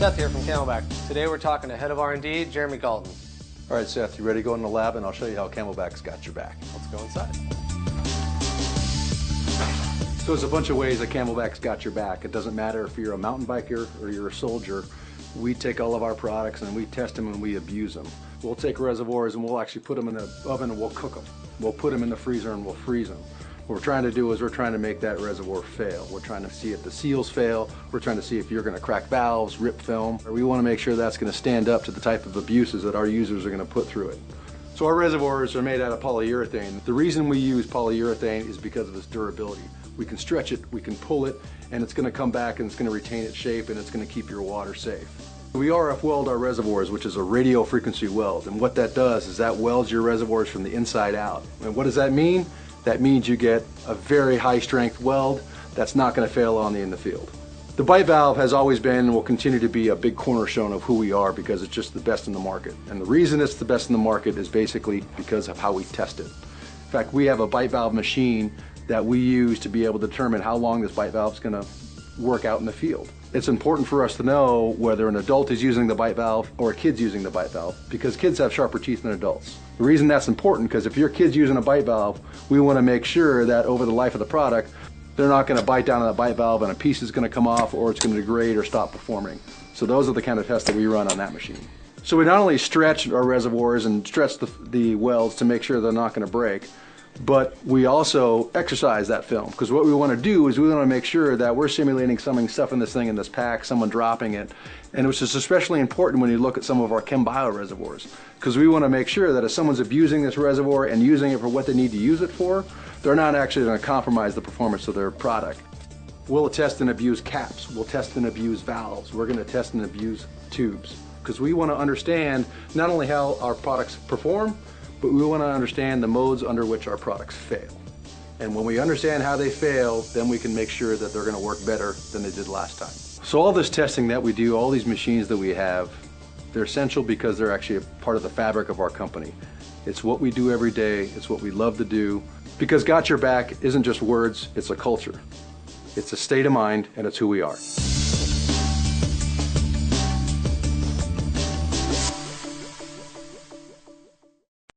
Seth here from CamelBak. Today we're talking to Head of R&D, Jeremy Galton. All right, Seth, you ready to go in the lab, and I'll show you how CamelBak's got your back. Let's go inside. So there's a bunch of ways that CamelBak's got your back. It doesn't matter if you're a mountain biker or you're a soldier. We take all of our products and we test them and we abuse them. We'll take reservoirs and we'll actually put them in the oven and we'll cook them. We'll put them in the freezer and we'll freeze them. What we're trying to do is we're trying to make that reservoir fail. We're trying to see if the seals fail. We're trying to see if you're going to crack valves, rip film. We want to make sure that's going to stand up to the type of abuses that our users are going to put through it. So our reservoirs are made out of polyurethane. The reason we use polyurethane is because of its durability. We can stretch it, we can pull it, and it's going to come back and it's going to retain its shape and it's going to keep your water safe. We RF weld our reservoirs, which is a radio frequency weld, and what that does is that welds your reservoirs from the inside out. And what does that mean? That means you get a very high strength weld that's not going to fail on you in the field. The bite valve has always been and will continue to be a big cornerstone of who we are because it's just the best in the market. And the reason it's the best in the market is basically because of how we test it. In fact, we have a bite valve machine that we use to be able to determine how long this bite valve is going to work out in the field. It's important for us to know whether an adult is using the bite valve or a kid's using the bite valve because kids have sharper teeth than adults. The reason that's important because if your kid's using a bite valve, we want to make sure that over the life of the product, they're not going to bite down on that bite valve and a piece is going to come off or it's going to degrade or stop performing. So those are the kind of tests that we run on that machine. So we not only stretch our reservoirs and stretch the welds to make sure they're not going to break, but we also exercise that film because what we want to do is we want to make sure that we're simulating someone stuffing this thing in this pack, someone dropping it, and which is especially important when you look at some of our ChemBio reservoirs because we want to make sure that if someone's abusing this reservoir and using it for what they need to use it for, they're not actually going to compromise the performance of their product. We'll test and abuse caps, we'll test and abuse valves, we're going to test and abuse tubes because we want to understand not only how our products perform, but we want to understand the modes under which our products fail. And when we understand how they fail, then we can make sure that they're going to work better than they did last time. So all this testing that we do, all these machines that we have, they're essential because they're actually a part of the fabric of our company. It's what we do every day, it's what we love to do. Because Got Your Bak isn't just words, it's a culture. It's a state of mind, and it's who we are.